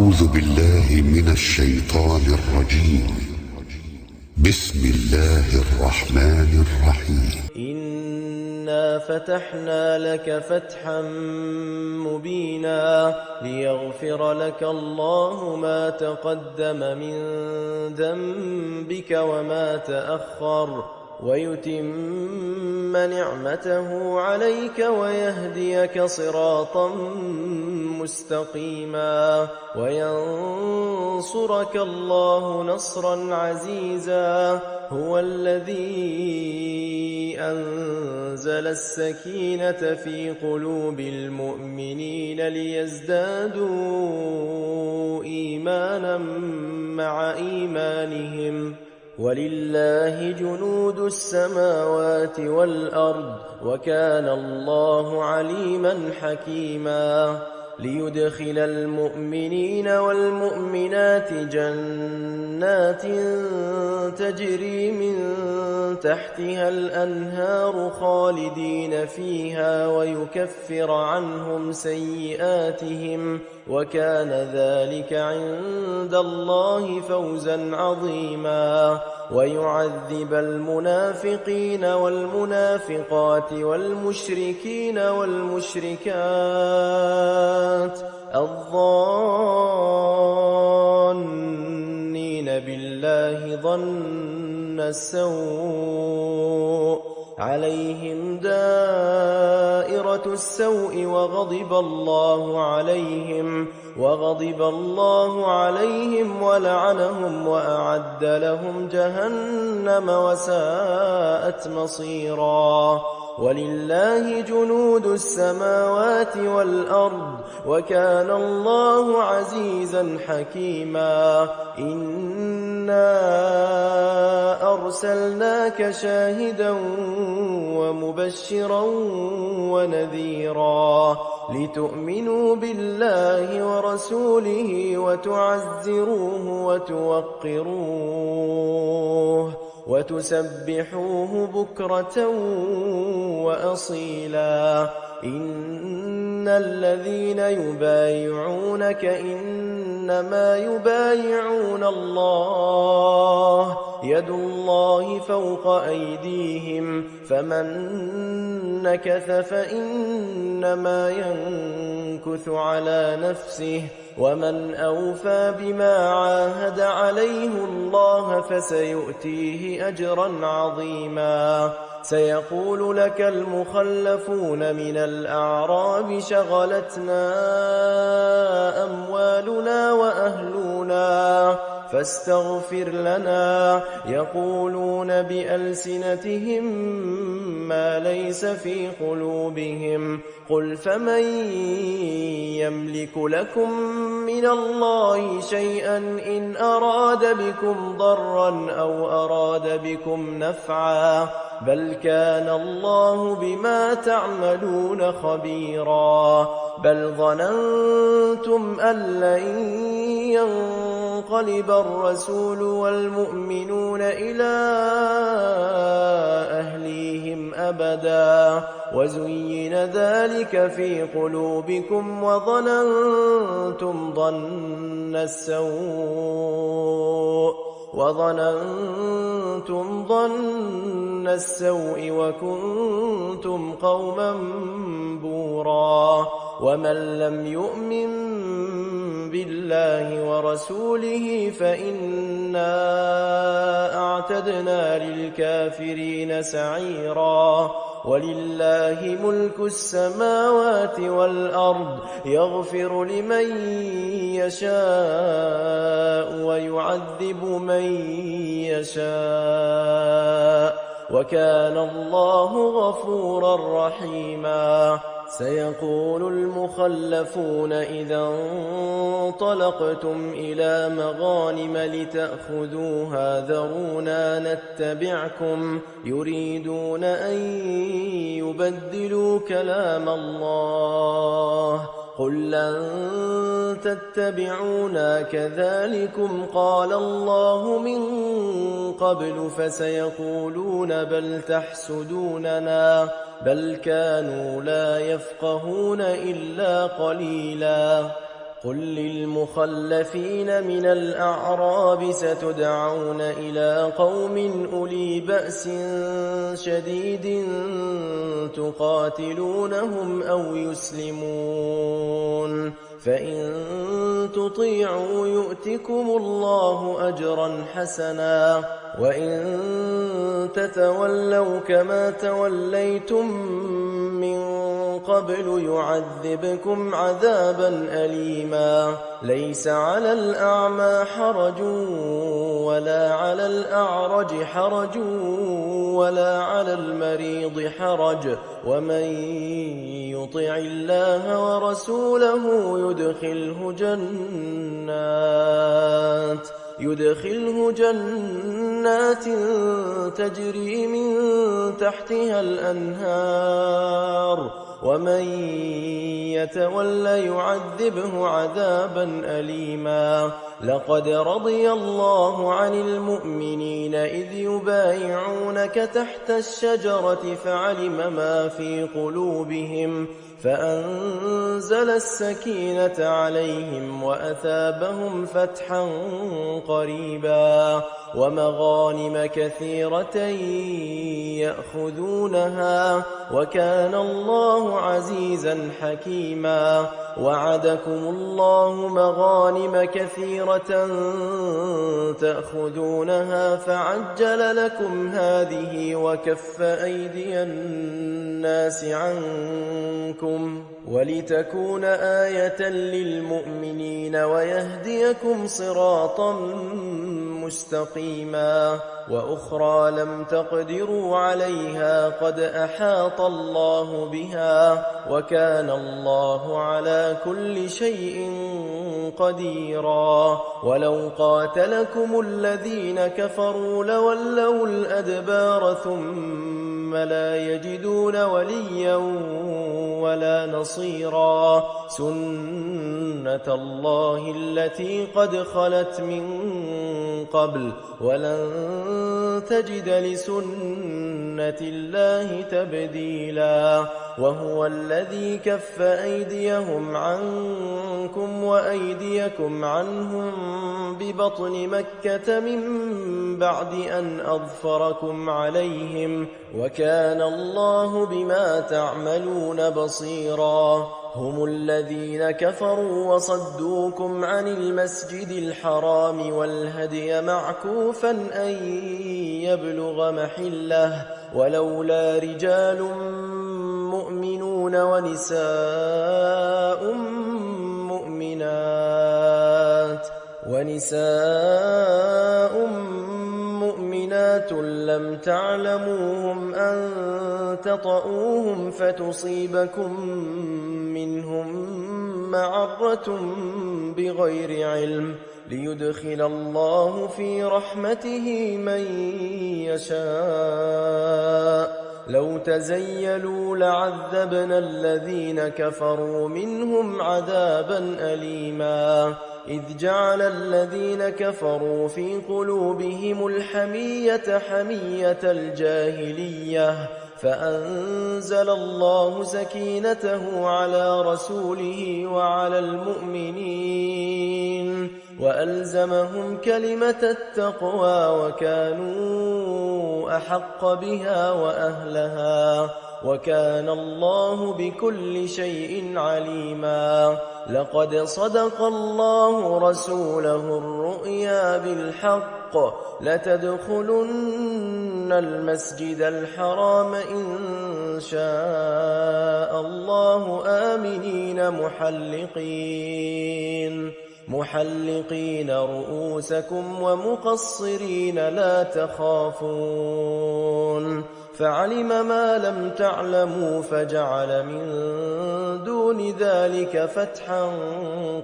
أعوذ بالله من الشيطان الرجيم. بسم الله الرحمن الرحيم. إنا فتحنا لك فتحا مبينا ليغفر لك الله ما تقدم من ذنبك وما تأخر ويتم نعمته عليك ويهديك صراطا مستقيما وينصرك الله نصرا عزيزا. هو الذي أنزل السكينة في قلوب المؤمنين ليزدادوا إيمانا مع إيمانهم ولله جنود السماوات والأرض وكان الله عليما حكيما. ليدخل المؤمنين والمؤمنات جنات تجري من تحتها الأنهار خالدين فيها ويكفر عنهم سيئاتهم وكان ذلك عند الله فوزا عظيما. ويعذب المنافقين والمنافقات والمشركين والمشركات الظانين بالله ظن السوء عليهم دائرة السوء وغضب الله عليهم ولعنهم وأعد لهم جهنم وساءت مصيرا. ولله جنود السماوات والأرض وكان الله عزيزا حكيما. إنا أرسلناك شاهدا ومبشرا ونذيرا لتؤمنوا بالله ورسوله وتعزروه وتوقروه وتسبحوه بكرة وأصيلا. إن الذين يبايعونك إنما يبايعون الله يد الله فوق أيديهم فمن نكث فإنما ينكث على نفسه ومن أوفى بما عاهد عليه الله فسيؤتيه أجرا عظيما. سيقول لك المخلفون من الأعراب شغلتنا أموالنا وأهلنا فاستغفر لنا. يقولون بألسنتهم ما ليس في قلوبهم قل فمن يملك لكم من الله شيئا إن أراد بكم ضرا أو أراد بكم نفعا بل كان الله بما تعملون خبيرا. بل ظننتم أن لن ينقلب الرسول والمؤمنون إلى أهليهم أبدا وزين ذلك في قلوبكم وظننتم ظن السوء وكنتم قوما بورا. ومن لم يؤمن بالله ورسوله فإنا أعتدنا للكافرين سعيرا. ولله ملك السماوات والأرض يغفر لمن يشاء ويعذب من يشاء وكان الله غفورا رحيما. سيقول المخلفون إذا انطلقتم إلى مغانم لتأخذوها ذرونا نتبعكم يريدون أن يبدلوا كلام الله قل لن تتبعونا كذلكم قال الله من قبل فسيقولون بل تحسدوننا بل كانوا لا يفقهون إلا قليلا. قل للمخلفين من الأعراب ستدعون إلى قوم أولي بأس شديد تقاتلونهم أو يسلمون فإن تطيعوا يؤتكم الله أجرا حسنا وإن تتولوا كما توليتم من قبل يعذبكم عذابا أليما ليس على الأعمى حرج ولا على الأعرج حرج ولا على المريض حرج ومن يطع الله ورسوله يدخله جنات تجري من تحتها الأنهار ومن يتولى يعذبه عذابا أليما لقد رضي الله عن المؤمنين إذ يبايعونك تحت الشجرة فعلم ما في قلوبهم فأنزل السكينة عليهم وأثابهم فتحا قريبا ومغانم كثيرة يأخذونها وكان الله عزيزا حكيما وعدكم الله مغانم كثيرة تأخذونها فعجل لكم هذه وكف أيدي الناس عنكم ولتكون آية للمؤمنين ويهديكم صراطا مستقيما وأخرى لم تقدروا عليها قد أحاط الله بها وكان الله على كل شيء قديرا ولو قاتلكم الذين كفروا لولوا الأدبار ثم لا يجدون وليا ولا نصيرا سنة الله التي قد خلت من قبل ولن تجد لسنة الله تبديلا وهو الذي كف أيديهم عنكم وأيديكم عنهم ببطن مكة من بعد أن أظفركم عليهم وكان الله بما تعملون بصيرا هم الذين كفروا وصدوكم عن المسجد الحرام والهدي معكوفا أن يبلغ محله ولولا رجال مؤمنون ونساء مؤمنات لم تعلموهم أن تطؤوهم فتصيبكم منهم معرة بغير علم ليدخل الله في رحمته من يشاء لو تزيلوا لعذبنا الذين كفروا منهم عذابا أليما إذ جعل الذين كفروا في قلوبهم الحمية حمية الجاهلية فأنزل الله سكينته على رسوله وعلى المؤمنين وألزمهم كلمة التقوى وكانوا أحق بها وأهلها وكان الله بكل شيء عليما لقد صدق الله رسوله الرؤيا بالحق لتدخلن المسجد الحرام إن شاء الله آمنين محلقين رؤوسكم ومقصرين لا تخافون فعلم ما لم تعلموا فجعل من دون ذلك فتحا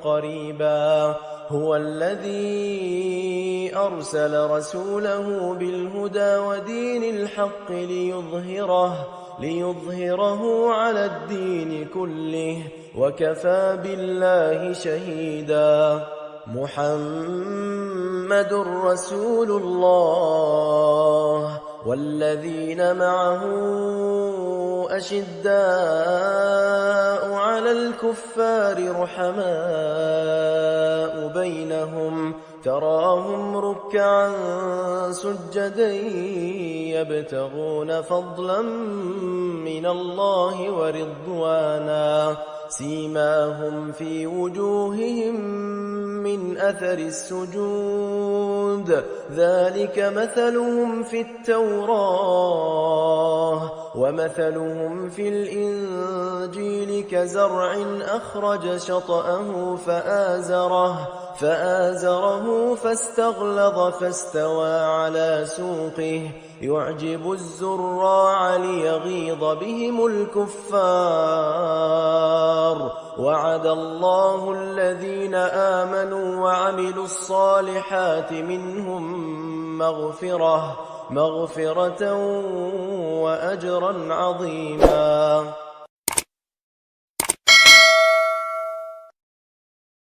قريبا هو الذي أرسل رسوله بالهدى ودين الحق ليظهره على الدين كله وكفى بالله شهيدا محمد رسول الله والذين معه أشداء على الكفار رحماء بينهم تراهم ركعا سجدا يبتغون فضلا من الله ورضوانا سيماهم في وجوههم من أثر السجود ذلك مثلهم في التوراة ومثلهم في الإنجيل كزرع أخرج شطأه فآزره فاستغلظ فاستوى على سوقه يعجب الزراع ليغيظ بهم الكفار وعد الله الذين آمنوا وعملوا الصالحات منهم مغفرة وأجرا عظيما.